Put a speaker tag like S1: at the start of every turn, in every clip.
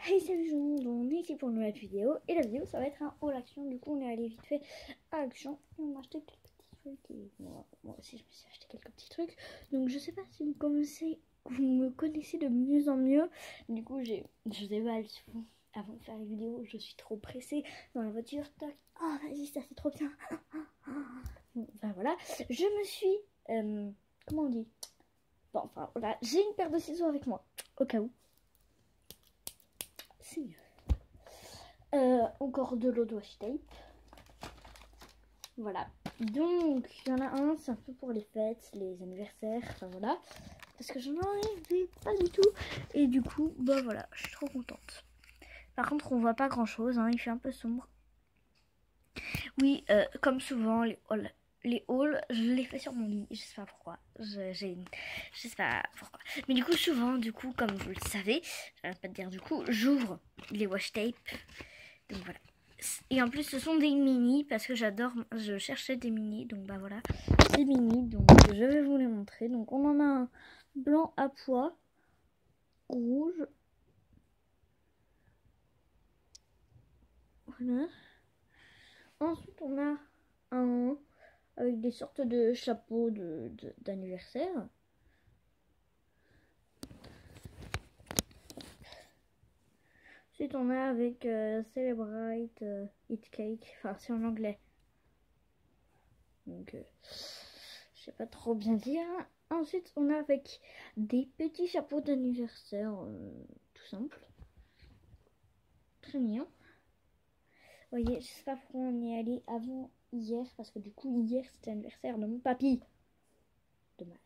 S1: Hey salut tout le monde, on est ici pour une nouvelle vidéo et la vidéo ça va être un haul action. Du coup on est allé vite fait à Action et on a acheté quelques petits trucs et moi aussi je me suis acheté quelques petits trucs. Donc je sais pas si vous me connaissez de mieux en mieux. Du coup je sais pas, avant de faire les vidéos je suis trop pressée dans la voiture. Tac, oh vas-y ça c'est trop bien. Bon, ben voilà, je me suis comment on dit, bon enfin voilà, j'ai une paire de ciseaux avec moi au cas où. C'est mieux. Encore de l'eau de washi tape. Voilà. Donc, il y en a un, c'est un peu pour les fêtes, les anniversaires, enfin voilà. Parce que je n'en avais pas du tout. Et du coup, bah voilà, je suis trop contente. Par contre, on voit pas grand chose, hein, il fait un peu sombre. Oui, comme souvent, les hauls, je les fais sur mon lit. Je sais pas pourquoi. Je sais pas pourquoi. Mais du coup, souvent, comme vous le savez, j'arrête pas de dire du coup, j'ouvre les washi tape. Donc voilà. Et en plus ce sont des mini parce que j'adore, je cherchais des mini, donc bah voilà, des mini, donc je vais vous les montrer. Donc on en a un blanc à pois, rouge, voilà. Ensuite on a un avec des sortes de chapeaux d'anniversaire. Ensuite on a avec Celebrate Eat Cake, enfin c'est en anglais, donc je sais pas trop bien dire. Ensuite, on a avec des petits chapeaux d'anniversaire, tout simple. Très mignon. Vous voyez, je sais pas pourquoi on est allé avant hier, parce que du coup, hier, c'était l'anniversaire de mon papy. Dommage.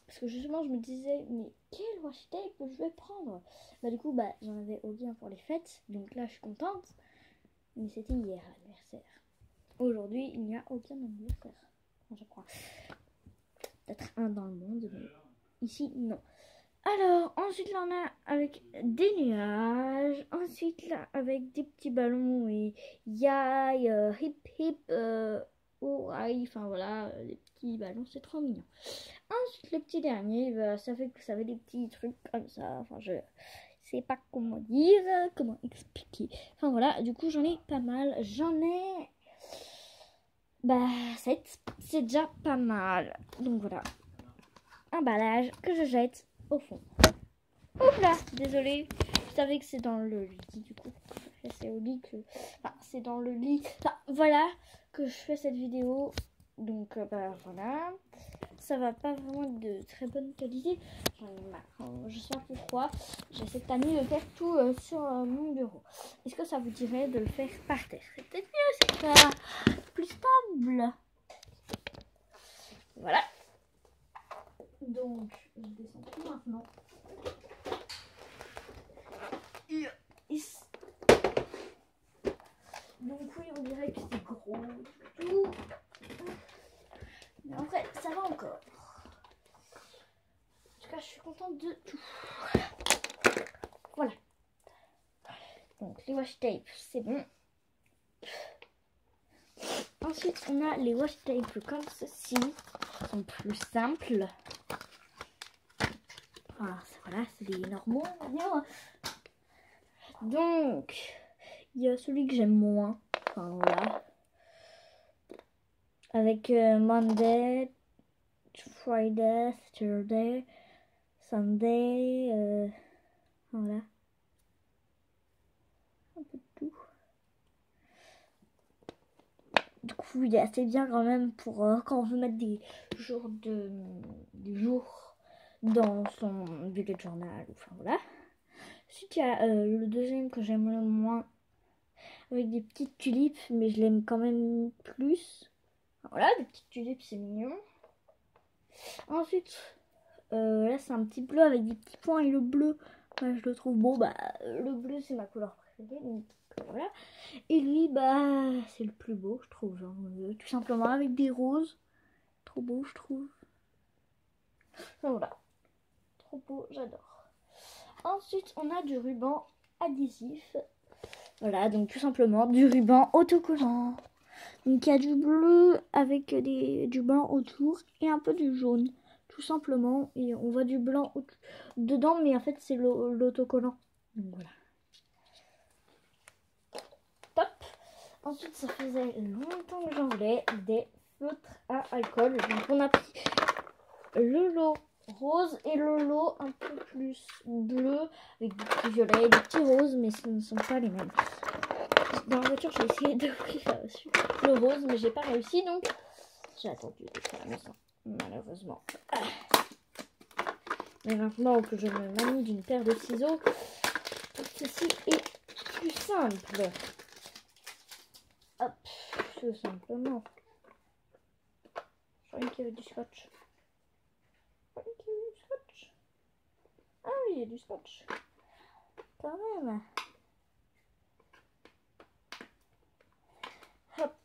S1: Parce que justement, je me disais, mais quel washi tape je vais prendre? Bah du coup, bah j'en avais aucun pour les fêtes, donc là, je suis contente. Mais c'était hier, l'anniversaire. Aujourd'hui, il n'y a aucun anniversaire, je crois. Peut-être un dans le monde, mais ici, non. Alors, ensuite là on a avec des nuages, ensuite là avec des petits ballons et yay, hip hip, hooray, enfin voilà, les petits ballons, c'est trop mignon. Ensuite le petit dernier, bah, ça fait des petits trucs comme ça, enfin je sais pas comment dire, comment expliquer. Enfin voilà, du coup j'en ai pas mal, j'en ai 7, c'est déjà pas mal. Donc voilà, emballage que je jette au fond. Hop là, désolée, je savais que c'est dans le lit du coup. C'est au lit que... Enfin, c'est dans le lit. Enfin, voilà que je fais cette vidéo. Donc, bah voilà. Ça va pas vraiment être de très bonne qualité. J'en ai marre. Je sais pas pourquoi. J'ai cette année de faire tout sur mon bureau. Est-ce que ça vous dirait de le faire par terre? C'est peut-être mieux, c'est pas plus stable. Voilà. Donc, je descends tout maintenant. Donc oui, on dirait que c'est gros tout. Mais en vrai, ça va encore. En tout cas, je suis contente de tout. Voilà. Donc les washi tape, c'est bon. Ensuite, on a les washi tape comme ceci. Ils sont plus simples. Voilà, c'est les normaux. Donc, il y a celui que j'aime moins. Enfin, voilà. Avec Monday, Friday, Saturday, Sunday. Voilà. Un peu de tout. Du coup, il est assez bien quand même pour quand on veut mettre des jours dans son bullet journal. Enfin voilà. Ensuite, il y a le deuxième que j'aime le moins avec des petites tulipes, mais je l'aime quand même plus. Voilà, des petites tulipes, c'est mignon. Ensuite, là c'est un petit bleu avec des petits points et le bleu, je le trouve beau. Bah, le bleu c'est ma couleur préférée, donc voilà. Et lui, bah, c'est le plus beau, je trouve. Hein. Tout simplement avec des roses. Trop beau, je trouve. Enfin, voilà. Trop beau, j'adore. Ensuite, on a du ruban adhésif. Voilà, donc tout simplement du ruban autocollant. Donc il y a du bleu avec du blanc autour et un peu du jaune. Tout simplement. Et on voit du blanc dedans, mais en fait c'est l'autocollant. Donc voilà. Ensuite, ça faisait longtemps que j'en voulais des feutres à alcool. Donc, on a pris le lot rose et le lot un peu plus bleu avec des petits violets et des petits roses, mais ce ne sont pas les mêmes. Dans la voiture, j'ai essayé d'ouvrir le rose, mais j'ai pas réussi, donc j'ai attendu d'être à la maison, malheureusement. Mais maintenant que je me manie d'une paire de ciseaux, tout ceci est plus simple. Hop, tout simplement. Je croyais qu'il y avait du scotch. Ah oui, il y a du scotch. Quand même. Hop.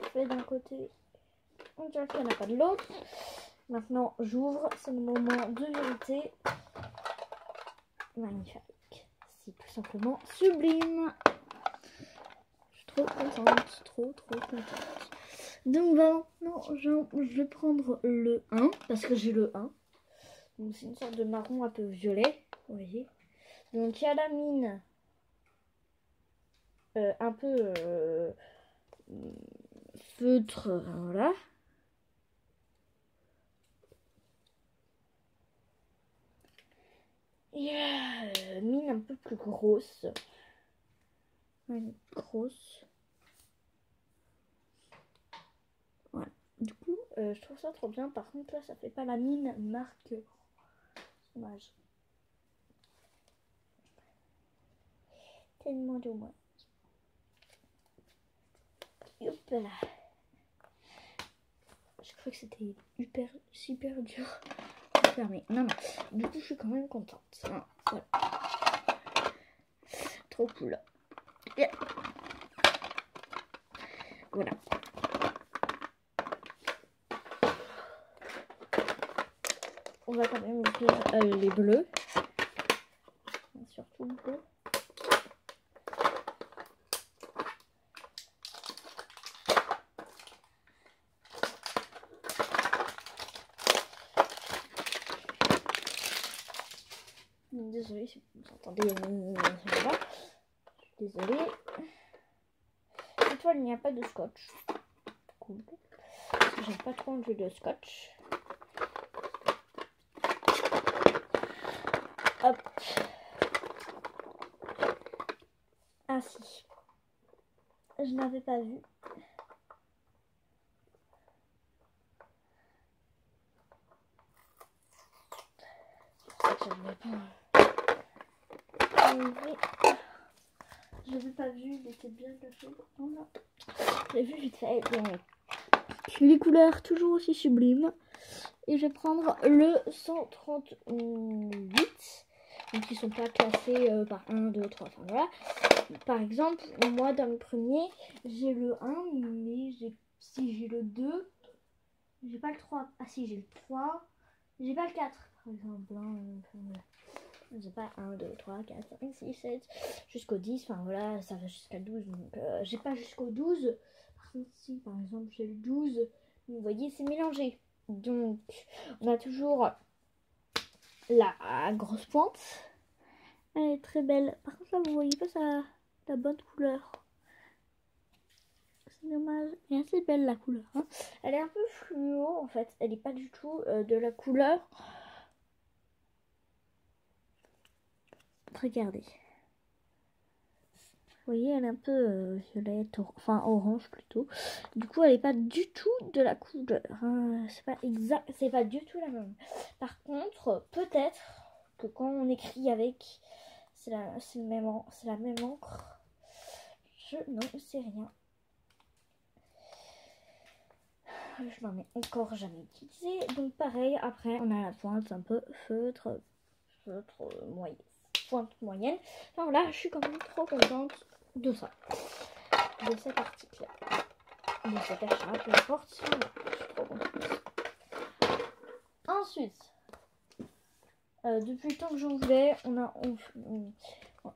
S1: Je fais d'un côté, on dirait qu'il n'y en a pas de l'autre. Maintenant, j'ouvre, c'est le moment de vérité. Magnifique, c'est tout simplement sublime. Je suis trop contente, trop contente. Donc maintenant, je vais prendre le 1, parce que j'ai le 1. Donc c'est une sorte de marron un peu violet, vous voyez. Donc il y a la mine un peu feutre, voilà. Et mine un peu plus grosse. Grosse. Voilà. Du coup, je trouve ça trop bien. Par contre, là, ça fait pas la mine marqueur. Dommage. Tellement dommage. Hop là. Je crois que c'était super dur à fermer. Non. Du coup, je suis quand même contente. Hein, voilà. Trop cool. Yeah. Voilà. On va quand même ouvrir les bleus. Surtout le bleu. Désolée si vous entendez. Voilà. Désolée. Cette fois, il n'y a pas de scotch. Cool. Parce que j'aime pas trop le jeu de scotch. Hop. Ah si. Je n'avais pas vu. Je l'avais pas vu, il était bien caché. J'ai vu vite fait. Donc, les couleurs toujours aussi sublimes. Et je vais prendre le 138. Donc ils sont pas classés par 1, 2, 3. Enfin voilà. Par exemple, moi dans le premier, j'ai le 1, mais si j'ai le 2, j'ai pas le 3. Ah si, j'ai le 3, j'ai pas le 4. Par exemple, j'ai pas 1, 2, 3, 4, 5, 6, 7, jusqu'au 10. Enfin voilà, ça va jusqu'à 12. Donc j'ai pas jusqu'au 12. Par contre, si par exemple j'ai le 12, vous voyez, c'est mélangé. Donc, on a toujours la grosse pointe. Elle est très belle. Par contre, là, vous voyez pas la bonne couleur. C'est dommage. Elle est assez belle, la couleur. Hein. Elle est un peu fluo, en fait. Elle n'est pas du tout de la couleur. Regardez. Vous voyez, elle est un peu violette, enfin orange plutôt. Du coup, elle n'est pas du tout de la couleur. Hein. C'est pas exact, c'est pas du tout la même. Par contre, peut-être que quand on écrit avec, c'est la même encre. Je n'en sais rien. je n'en ai encore jamais utilisé. Donc pareil, après on a la pointe un peu feutre moyenne. Pointe moyenne. Enfin voilà, je suis quand même trop contente de ça. De cet article-là. De cet achat, peu importe. Voilà, je suis trop contente. Ensuite, depuis le temps que j'en voulais,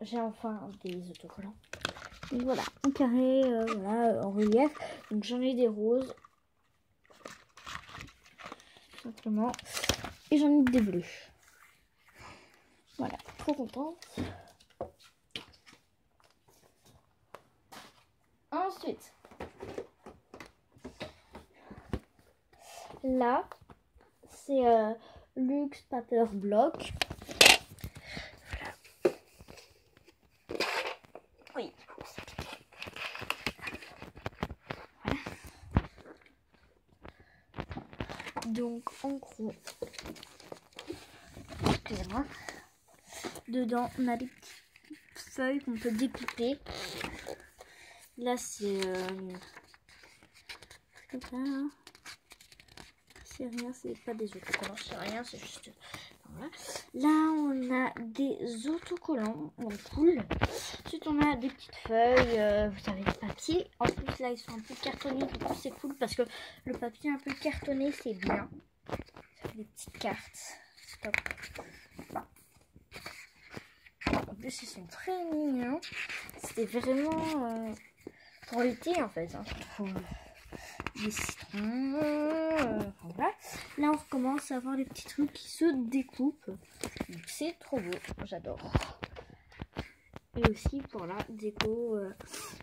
S1: j'ai enfin des autocollants. Donc voilà, en carré, voilà, en relief. Donc j'en ai des roses. Tout simplement. Et j'en ai des bleus. Voilà, trop contente. Ensuite, là, c'est Luxe Paper Block. Voilà. Oui. Voilà. Donc, en gros, excusez-moi, dedans, on a des petites feuilles qu'on peut découper. Là, c'est c'est rien, c'est pas des autocollants, c'est rien, c'est juste... Voilà. Là, on a des autocollants en cool. Ensuite, on a des petites feuilles, vous savez, de papier. En plus, là, ils sont un peu cartonnés, du coup, c'est cool parce que le papier un peu cartonné, c'est bien. Ça fait des petites cartes. Stop. En plus, ils sont très mignons. C'était vraiment pour l'été, en fait. Hein. Des citrons, voilà. Là on recommence à avoir des petits trucs qui se découpent. Donc c'est trop beau, j'adore. Et aussi pour la déco,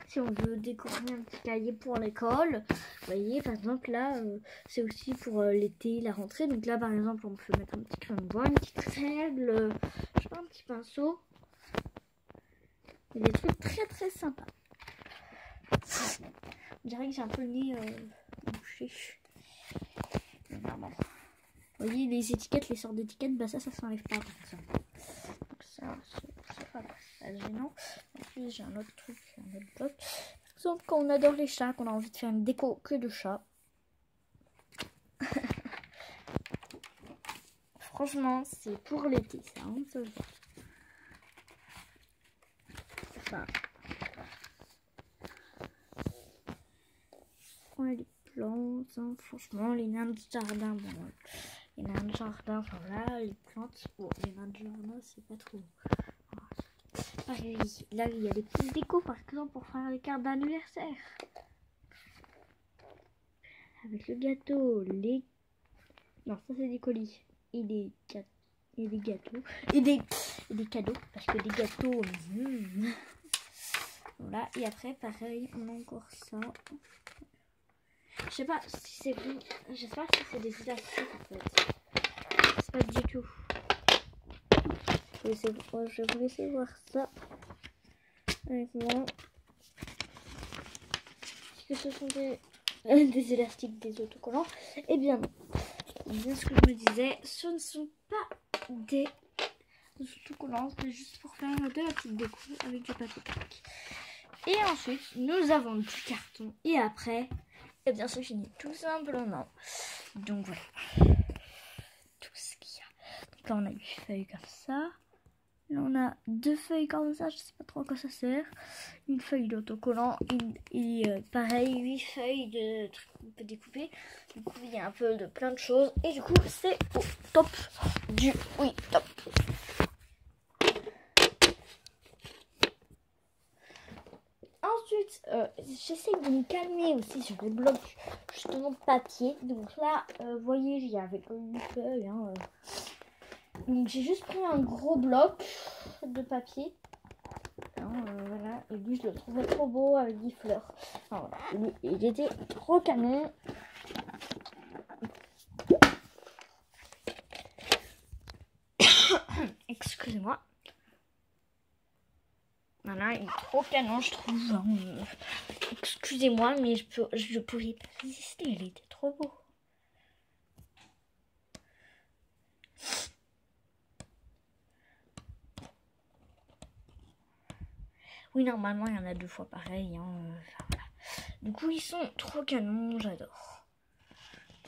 S1: si on veut décorer un petit cahier pour l'école, vous voyez par exemple là c'est aussi pour l'été, la rentrée. Donc là par exemple on peut mettre un petit crayon de bois, une petite règle, je sais pas, un petit pinceau. Et des trucs très très sympas. On dirait que j'ai un peu le nez bouché. Normal. Vous voyez les étiquettes, les sortes d'étiquettes, bah ça s'enlève pas par exemple. Donc ça, c'est pas gênant. En plus j'ai un autre truc, un autre bloc. Par exemple quand on adore les chats, qu'on a envie de faire une déco que de chats. Franchement c'est pour l'été, ça on se voit. Enfin, on a des plantes, hein. Franchement les nains de jardin, bon, les nains de jardin, enfin voilà, les plantes, bon les nains de jardin c'est pas trop. Pareil, là il y a des petites décos par exemple pour faire les cartes d'anniversaire. Avec le gâteau, les... Non ça c'est des colis. Et des gâteaux. Et des cadeaux. Parce que des gâteaux... Voilà, et après pareil, on a encore ça. Je sais pas si c'est bon. J'espère que c'est des élastiques en fait. C'est pas du tout. Je vais vous laisser voir ça avec moi. Est-ce que ce sont des élastiques, des autocollants? Eh bien non. Bien ce que je me disais, ce ne sont pas des autocollants, c'est juste pour faire de la petite déco avec du papier crack. Et ensuite, nous avons du carton. Et après, eh bien c'est fini tout simplement. Donc voilà. Tout ce qu'il y a. Donc là on a une feuille comme ça. Là on a deux feuilles comme ça, je sais pas trop à quoi ça sert. Une feuille d'autocollant et pareil 8 feuilles de trucs qu'on peut découper. Du coup il y a un peu de plein de choses et du coup c'est au top du top. Ensuite j'essaie de me calmer aussi sur les blocs justement de papier. Donc là vous voyez il y a avec une feuille hein, donc j'ai juste pris un gros bloc de papier. Voilà, et lui je le trouvais trop beau avec des fleurs. Enfin, voilà. Il était trop canon. Excusez-moi. Voilà, il est trop canon je trouve. Excusez-moi mais je pouvais pas résister, il était trop beau. Oui, normalement, il y en a 2 fois pareil. Hein. Enfin, voilà. Du coup, ils sont trop canons, j'adore.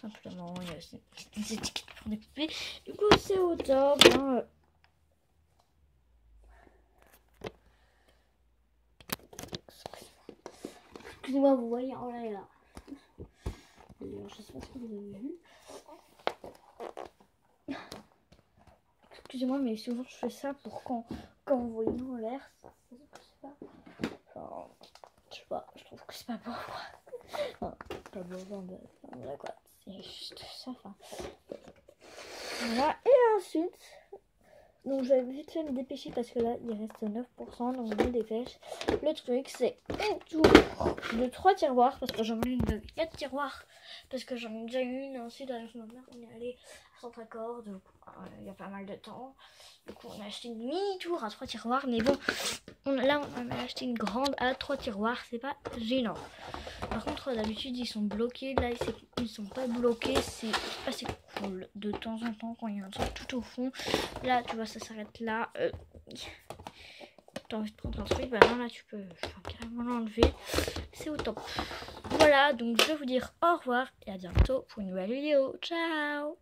S1: simplement. Il y a aussi des étiquettes pour découper. Du coup, c'est au top. Hein. Excusez-moi, vous voyez, oh là là. D'ailleurs, je sais pas si vous avez vu. Excusez-moi, mais souvent je fais ça pour quand vous voyez en l'air, ça c'est pas. Enfin, je sais pas, je trouve que c'est pas beau. Enfin, pas beau, voilà quoi. C'est juste ça. Enfin. Voilà, et ensuite. Donc je vais vite fait me dépêcher parce que là il reste 9%, donc je me dépêche. Le truc c'est une tour de 3 tiroirs parce que j'en ai une de 4 tiroirs parce que j'en ai déjà une. Ensuite avec ma mère on est allé à Centre-Accord, donc il y a pas mal de temps. Du coup on a acheté une mini tour à 3 tiroirs, mais bon là on a acheté une grande à 3 tiroirs, c'est pas gênant. Par contre d'habitude ils sont bloqués, là ils sont pas bloqués, c'est assez cool de temps en temps quand il y a un truc tout au fond. Là tu vois ça s'arrête là. T'as envie de prendre un truc, bah non là tu peux carrément l'enlever, c'est au top. Voilà, donc je vais vous dire au revoir et à bientôt pour une nouvelle vidéo. Ciao.